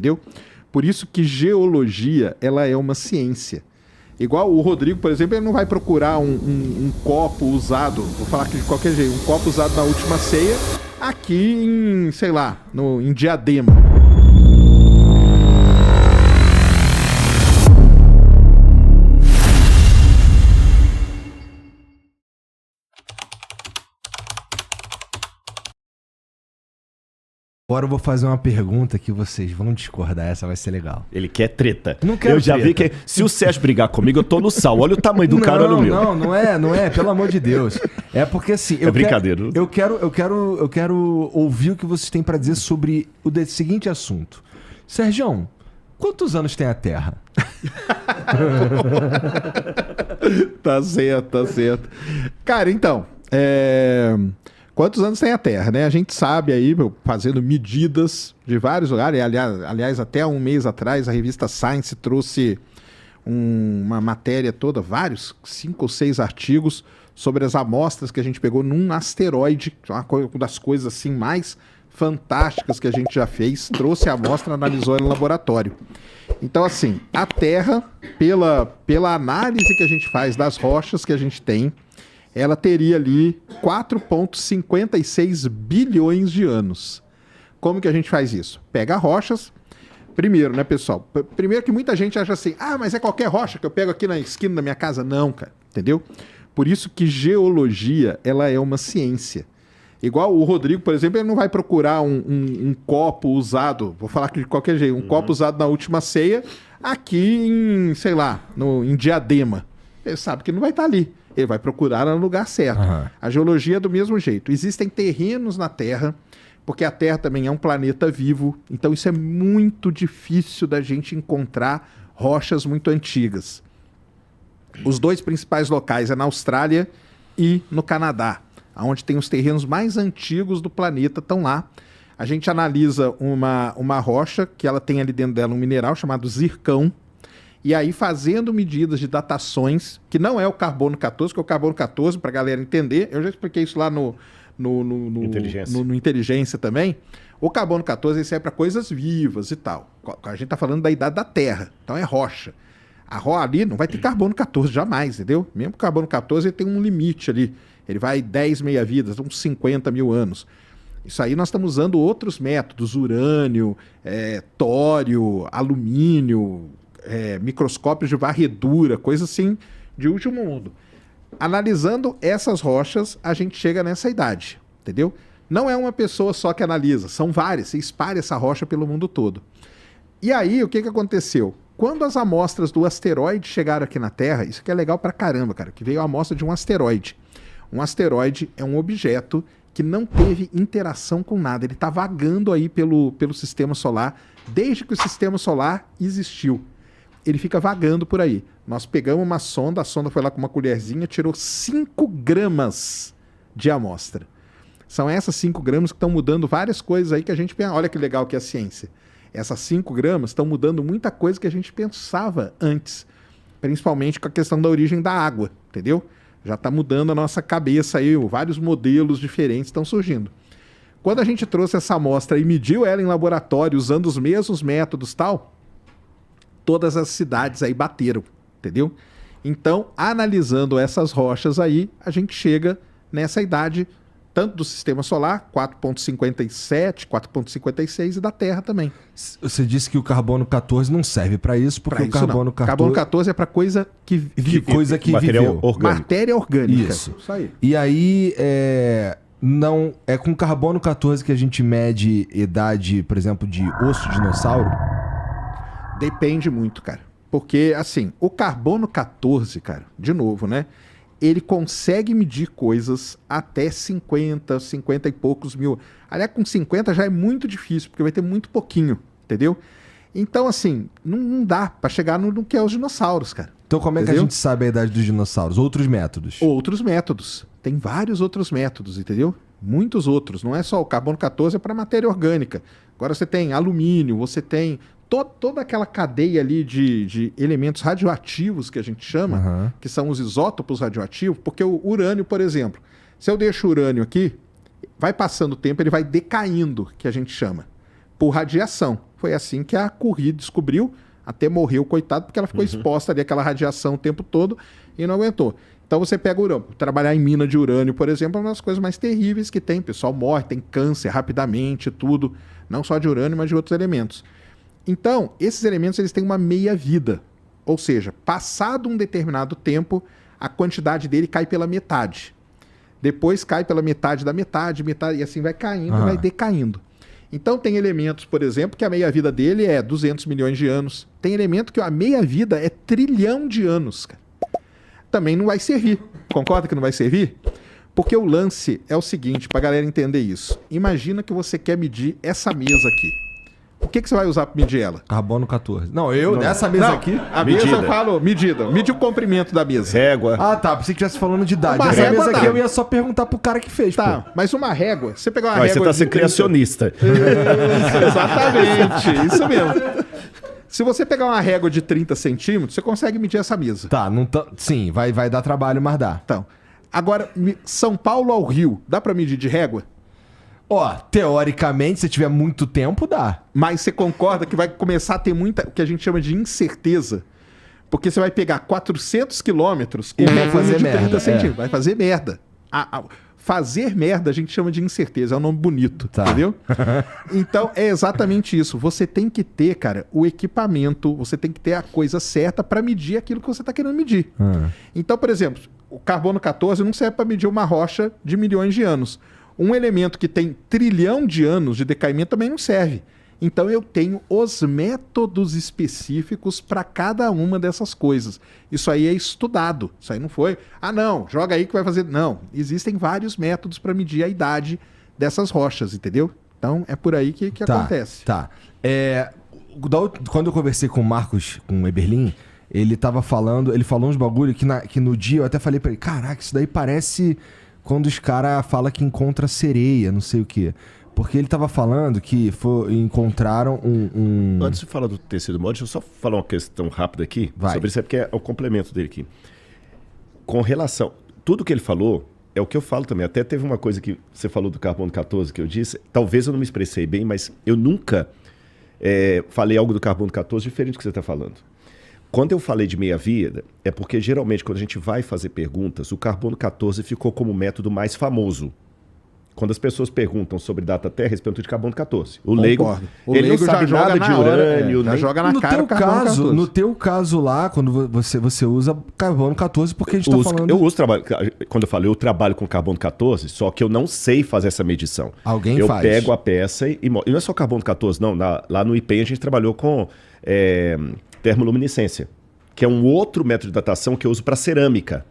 entendeu? Por isso que geologia, ela é uma ciência. Igual o Rodrigo, por exemplo, ele não vai procurar um copo usado, vou falar aqui de qualquer jeito, um copo usado na última ceia, aqui em, sei lá, em Diadema. Agora eu vou fazer uma pergunta que vocês vão discordar, essa vai ser legal. Ele quer treta. Não quero Eu já treta. vi que se o Sérgio brigar comigo, eu tô no sal. Olha o tamanho do cara, olha o meu. Não é, pelo amor de Deus. É porque assim, brincadeira. Eu quero ouvir o que vocês têm pra dizer sobre o seguinte assunto. Sérgio, quantos anos tem a Terra? Tá certo. Cara, então, quantos anos tem a Terra, né? A gente sabe aí, fazendo medidas de vários lugares, aliás, até um mês atrás, a revista Science trouxe uma matéria toda, 5 ou 6 artigos sobre as amostras que a gente pegou num asteroide, uma das coisas assim mais fantásticas que a gente já fez, trouxe a amostra, analisou ela no laboratório. Então, assim, a Terra, pela análise que a gente faz das rochas que a gente tem, ela teria ali 4,56 bilhões de anos. Como que a gente faz isso? Pega rochas, primeiro, né, pessoal? Primeiro que muita gente acha assim, mas é qualquer rocha que eu pego aqui na esquina da minha casa. Não, cara, entendeu? Por isso que geologia, ela é uma ciência. Igual o Rodrigo, por exemplo, ele não vai procurar um copo usado, vou falar aqui de qualquer jeito, um copo usado na última ceia, aqui em, sei lá, em Diadema. Ele sabe que não vai estar ali. Ele vai procurar no lugar certo. A geologia é do mesmo jeito. Existem terrenos na Terra, porque a Terra também é um planeta vivo, então isso é muito difícil da gente encontrar rochas muito antigas. Os 2 principais locais é na Austrália e no Canadá, onde tem os terrenos mais antigos do planeta, estão lá. A gente analisa uma rocha, que ela tem ali dentro dela um mineral chamado zircão, e aí fazendo medidas de datações, que não é o carbono 14, que é o carbono 14, para a galera entender, eu já expliquei isso lá no Inteligência também. O carbono 14 serve para coisas vivas e tal. A gente está falando da idade da Terra, então é rocha. A rocha ali não vai ter carbono 14 jamais, entendeu? Mesmo o carbono 14 ele tem um limite ali, ele vai 10 meia-vidas, uns 50 mil anos. Isso aí nós estamos usando outros métodos, urânio, tório, alumínio, microscópios de varredura, coisa assim de último mundo. Analisando essas rochas, a gente chega nessa idade, entendeu? Não é uma pessoa só que analisa, são várias, você espalha essa rocha pelo mundo todo. E aí, o que aconteceu? Quando as amostras do asteroide chegaram aqui na Terra, isso que é legal pra caramba, cara, que veio a amostra de um asteroide. Um asteroide é um objeto que não teve interação com nada, ele está vagando aí pelo sistema solar, desde que o sistema solar existiu. Ele fica vagando por aí. Nós pegamos uma sonda, a sonda foi lá com uma colherzinha, tirou 5 gramas de amostra. São essas 5 gramas que estão mudando várias coisas aí que a gente pensa. Olha que legal que é a ciência. Essas 5 gramas estão mudando muita coisa que a gente pensava antes, principalmente com a questão da origem da água, entendeu? Já está mudando a nossa cabeça aí, vários modelos diferentes estão surgindo. Quando a gente trouxe essa amostra e mediu ela em laboratório, usando os mesmos métodos e tal, todas as cidades aí bateram, entendeu? Então, analisando essas rochas aí, a gente chega nessa idade, tanto do sistema solar, 4,57, 4,56 e da Terra também. Você disse que o carbono 14 não serve para isso, porque o carbono 14... Carbono 14 é para coisa que vive. Coisa que material viveu. orgânico. Matéria orgânica. Isso aí. E aí, não é com carbono 14 que a gente mede idade, por exemplo, de osso de dinossauro? Depende muito, cara. Porque, assim, o carbono 14, cara, de novo, né? Ele consegue medir coisas até 50 e poucos mil. Aliás, com 50 já é muito difícil, porque vai ter muito pouquinho, entendeu? Então, assim, não dá pra chegar no que é os dinossauros, cara. Então como é que a gente sabe a idade dos dinossauros? Outros métodos? Outros métodos. Tem vários outros métodos, entendeu? Muitos outros. Não é só o carbono 14, é para matéria orgânica. Agora você tem alumínio, você tem toda aquela cadeia ali de elementos radioativos que a gente chama, que são os isótopos radioativos, porque o urânio, por exemplo, se eu deixo o urânio aqui, vai passando o tempo, ele vai decaindo, que a gente chama, por radiação. Foi assim que a Curie descobriu, até morreu, coitado, porque ela ficou exposta ali àquela radiação o tempo todo e não aguentou. Então você pega o urânio. Trabalhar em mina de urânio, por exemplo, é uma das coisas mais terríveis que tem. O pessoal morre, tem câncer rapidamente, tudo. Não só de urânio, mas de outros elementos. Então, esses elementos eles têm uma meia-vida. Ou seja, passado um determinado tempo, a quantidade dele cai pela metade. Depois cai pela metade da metade, e assim vai caindo, vai decaindo. Então tem elementos, por exemplo, que a meia-vida dele é 200 milhões de anos. Tem elemento que a meia-vida é 1 trilhão de anos, cara. Também não vai servir. Concorda que não vai servir? Porque o lance é o seguinte, pra galera entender isso. Imagina que você quer medir essa mesa aqui. O que você vai usar para medir ela? Carbono 14. Nessa mesa aqui... A mesa eu falo, medida. Mide o comprimento da mesa. Régua. Ah, tá. Pensei que estivesse falando de idade. Uma Essa régua mesa aqui dá. eu ia só perguntar pro cara que fez, Tá, pô. mas uma régua... Você pegar uma Mas régua... você tá de sendo 30. criacionista. Isso, exatamente. Isso mesmo. Se você pegar uma régua de 30 centímetros, você consegue medir essa mesa. Tá, não tá... Sim, vai dar trabalho, mas dá. Então, agora, São Paulo ao Rio, dá para medir de régua? Ó, teoricamente, se tiver muito tempo, dá. Mas você concorda que vai começar a ter muita, o que a gente chama de incerteza? Porque você vai pegar 400 quilômetros com E vai régua fazer de merda, 30 é. centímetros. Vai fazer merda. Fazer merda a gente chama de incerteza, é um nome bonito, Tá. entendeu? Então é exatamente isso. Você tem que ter, cara, o equipamento, você tem que ter a coisa certa para medir aquilo que você está querendo medir. Então, por exemplo, o carbono 14 não serve para medir uma rocha de milhões de anos. Um elemento que tem 1 trilhão de anos de decaimento também não serve. Então eu tenho os métodos específicos para cada uma dessas coisas. Isso aí é estudado. Isso aí não foi, não, joga aí que vai fazer. Não, existem vários métodos para medir a idade dessas rochas, entendeu? Então é por aí que acontece. Tá. Quando eu conversei com o Marcos, com o Eberlin, ele falou uns bagulho que no dia eu até falei pra ele, caraca, isso daí parece quando os caras falam que encontra sereia, não sei o quê. Porque ele tava falando que encontraram Antes de falar do tecido mole, deixa eu só falar uma questão rápida aqui Vai. sobre isso, porque é o complemento dele aqui. Com relação... Tudo que ele falou é o que eu falo também. Até teve uma coisa que você falou do carbono 14 que eu disse. Talvez eu não me expressei bem, mas eu nunca falei algo do carbono 14 diferente do que você está falando. Quando eu falei de meia-vida, é porque geralmente quando a gente vai fazer perguntas, o carbono 14 ficou como método mais famoso. Quando as pessoas perguntam sobre data Terra, eles perguntam de carbono 14. O leigo, ele não sabe nada de urânio, já nem... joga na no cara teu o carbono 14. No teu caso lá, quando você usa carbono 14, porque a gente tá falando... Eu uso trabalho, quando eu falo, eu trabalho com carbono 14, só que eu não sei fazer essa medição. Alguém faz. Eu pego a peça e não é só carbono 14, não. Lá no IPEM a gente trabalhou com termoluminescência, que é um outro método de datação que eu uso para cerâmica.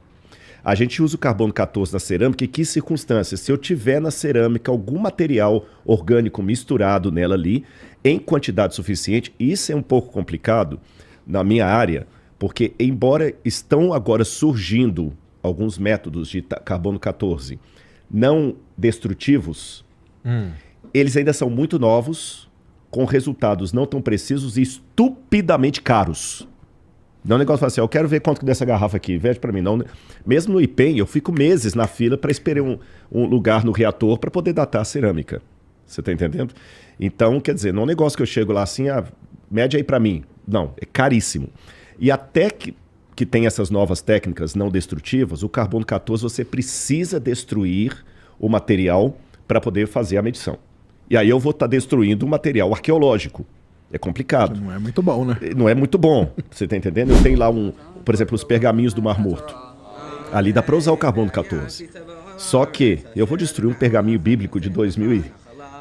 A gente usa o carbono 14 na cerâmica em que circunstâncias? Se eu tiver na cerâmica algum material orgânico misturado nela ali, em quantidade suficiente, isso é um pouco complicado na minha área, porque embora estão agora surgindo alguns métodos de carbono 14 não destrutivos, eles ainda são muito novos, com resultados não tão precisos e estupidamente caros. Não é um negócio de falar assim, eu quero ver quanto dessa garrafa aqui, vende para mim. Não, mesmo no IPEM, eu fico meses na fila para esperar um lugar no reator para poder datar a cerâmica. Você está entendendo? Então, quer dizer, não é um negócio que eu chego lá assim, mede aí para mim. Não, é caríssimo. E até que tem essas novas técnicas não destrutivas, o carbono 14 você precisa destruir o material para poder fazer a medição. E aí eu vou estar destruindo o material arqueológico. É complicado. Não é muito bom, né? Não é muito bom, você tá entendendo? Eu tenho lá por exemplo, os pergaminhos do Mar Morto. Ali dá para usar o carbono 14. Só que eu vou destruir um pergaminho bíblico de 2000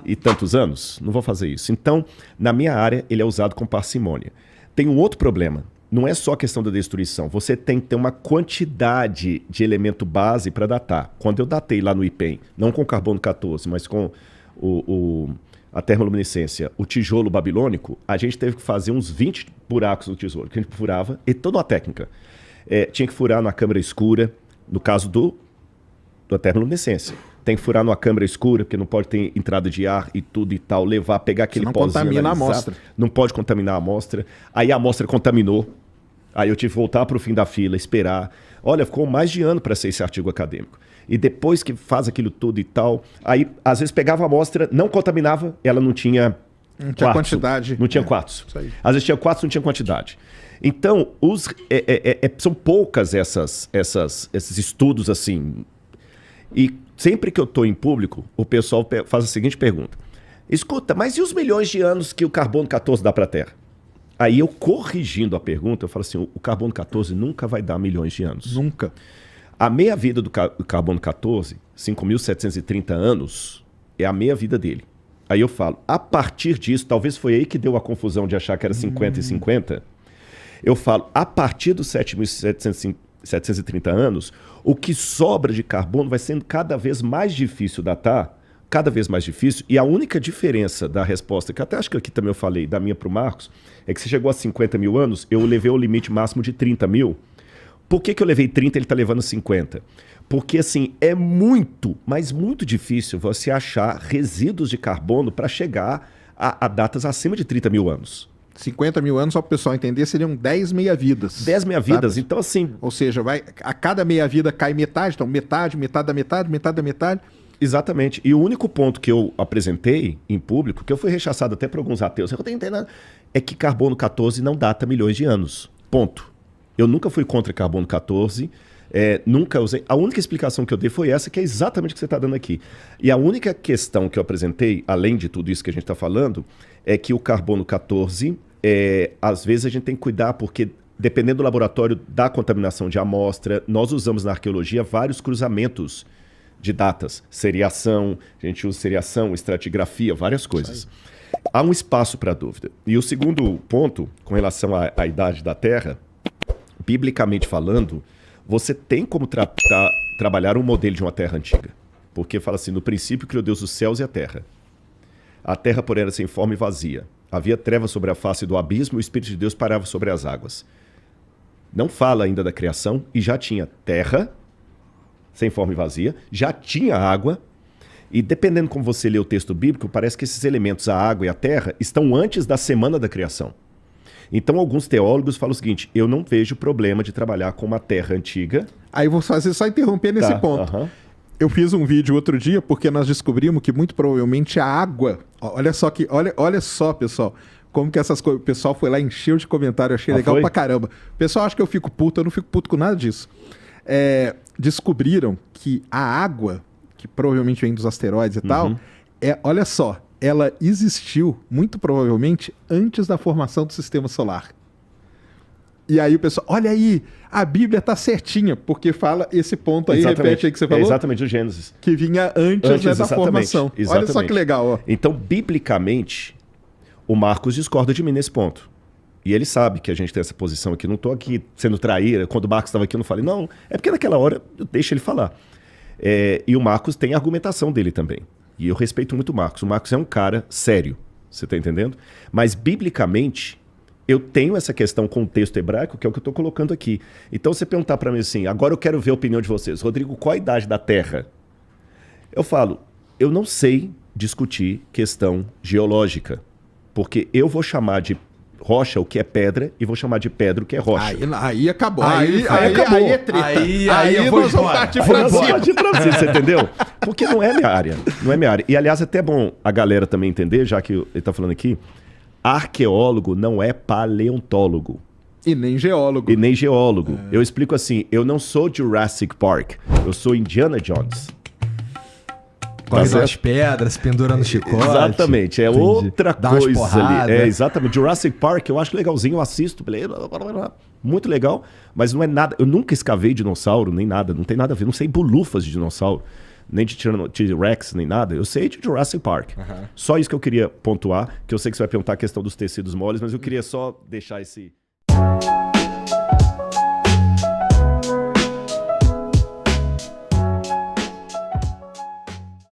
e tantos anos? Não vou fazer isso. Então, na minha área, ele é usado com parcimônia. Tem um outro problema. Não é só a questão da destruição. Você tem que ter uma quantidade de elemento base para datar. Quando eu datei lá no IPEM, não com carbono 14, mas com a termoluminescência, o tijolo babilônico, a gente teve que fazer uns 20 buracos no tijolo, que a gente furava, e toda uma técnica. Tinha que furar na câmara escura, no caso da termoluminescência. Tem que furar numa câmara escura, porque não pode ter entrada de ar e tudo e tal, pegar aquele pozinho, contamina analisar. a amostra. Não pode contaminar a amostra. Aí a amostra contaminou. Aí eu tive que voltar para o fim da fila, esperar. Olha, ficou mais de ano para ser esse artigo acadêmico. E depois que faz aquilo tudo e tal, aí às vezes pegava a amostra, não contaminava, ela não tinha Não tinha quantidade. Não tinha quartzo. Isso aí. Às vezes tinha quartzo, não tinha quantidade. Então, são poucas esses estudos assim. E sempre que eu estou em público, o pessoal faz a seguinte pergunta. Escuta, mas e os milhões de anos que o carbono 14 dá para a Terra? Aí eu, corrigindo a pergunta, eu falo assim, o carbono 14 nunca vai dar milhões de anos. Nunca. A meia-vida do carbono 14, 5.730 anos, é a meia-vida dele. Aí eu falo, a partir disso, talvez foi aí que deu a confusão de achar que era 50 e 50, eu falo, a partir dos 7.730 anos, o que sobra de carbono vai sendo cada vez mais difícil datar, cada vez mais difícil, e a única diferença da resposta, que até acho que aqui também eu falei, da minha para o Marcos, é que você chegou a 50 mil anos, eu levei o limite máximo de 30 mil. Por que eu levei 30 e ele está levando 50? Porque, assim, é muito, mas muito difícil você achar resíduos de carbono para chegar a datas acima de 30 mil anos. 50 mil anos, só para o pessoal entender, seriam 10 meia-vidas. 10 meia-vidas, sabe? então assim... Ou seja, a cada meia-vida cai metade, então metade da metade, metade da metade. Exatamente. E o único ponto que eu apresentei em público, que eu fui rechaçado até por alguns ateus, eu não tenho nada, é que carbono 14 não data milhões de anos. Ponto. Eu nunca fui contra carbono 14, nunca usei. A única explicação que eu dei foi essa, que é exatamente o que você está dando aqui. E a única questão que eu apresentei, além de tudo isso que a gente está falando, é que o carbono 14, às vezes a gente tem que cuidar, porque dependendo do laboratório da contaminação de amostra, nós usamos na arqueologia vários cruzamentos de datas. Seriação, a gente usa seriação, estratigrafia, várias coisas. Há um espaço para dúvida. E o segundo ponto, com relação à idade da Terra, biblicamente falando, você tem como trabalhar um modelo de uma terra antiga. Porque fala assim, no princípio criou Deus os céus e a terra. A terra, porém, era sem forma e vazia. Havia trevas sobre a face do abismo e o Espírito de Deus parava sobre as águas. Não fala ainda da criação e já tinha terra, sem forma e vazia, já tinha água. E dependendo como você lê o texto bíblico, parece que esses elementos, a água e a terra, estão antes da semana da criação. Então, alguns teólogos falam o seguinte, eu não vejo problema de trabalhar com uma terra antiga. Aí vou fazer só interromper nesse ponto. Eu fiz um vídeo outro dia porque nós descobrimos que muito provavelmente a água... Olha só, pessoal, como que essas coisas... O pessoal foi lá, encheu de comentário, achei legal pra caramba. O pessoal acha que eu fico puto, eu não fico puto com nada disso. Descobriram que a água, que provavelmente vem dos asteroides e tal, olha só, ela existiu, muito provavelmente, antes da formação do sistema solar. E aí o pessoal, olha aí, a Bíblia tá certinha, porque fala esse ponto aí, exatamente. Repete aí que você falou. Exatamente, o Gênesis. Que vinha antes da formação. Exatamente. Olha só que legal. Ó. Então, biblicamente, o Marcos discorda de mim nesse ponto. E ele sabe que a gente tem essa posição aqui. Não estou aqui sendo traíra. Quando o Marcos estava aqui, eu não falei, não. É porque naquela hora eu deixo ele falar. E o Marcos tem a argumentação dele também. E eu respeito muito o Marcos. O Marcos é um cara sério. Você está entendendo? Mas, biblicamente, eu tenho essa questão com o texto hebraico, que é o que eu estou colocando aqui. Então, você perguntar para mim assim, agora eu quero ver a opinião de vocês. Rodrigo, qual a idade da Terra? Eu falo, eu não sei discutir questão geológica. Porque eu vou chamar de rocha o que é pedra e vou chamar de pedra o que é rocha. Aí acabou. Aí acabou. Aí é treta. Aí nós vamos partir pra cima. Você entendeu? Porque não é minha área. Não é minha área. E, aliás, é até bom a galera também entender, já que ele está falando aqui, arqueólogo não é paleontólogo. E nem geólogo. Eu explico assim, eu não sou Jurassic Park, eu sou Indiana Jones. Corre nas pedras, pendura no chicote. Exatamente, Entendi. Outra Dá umas coisa porrada. ali. Exatamente. Jurassic Park, eu acho legalzinho, eu assisto, muito legal, mas não é nada. Eu nunca escavei dinossauro, nem nada, não tem nada a ver. Não sei bolufas de dinossauro, nem de T-Rex, nem nada. Eu sei de Jurassic Park. Só isso que eu queria pontuar, que eu sei que você vai perguntar a questão dos tecidos moles, mas eu queria só deixar esse...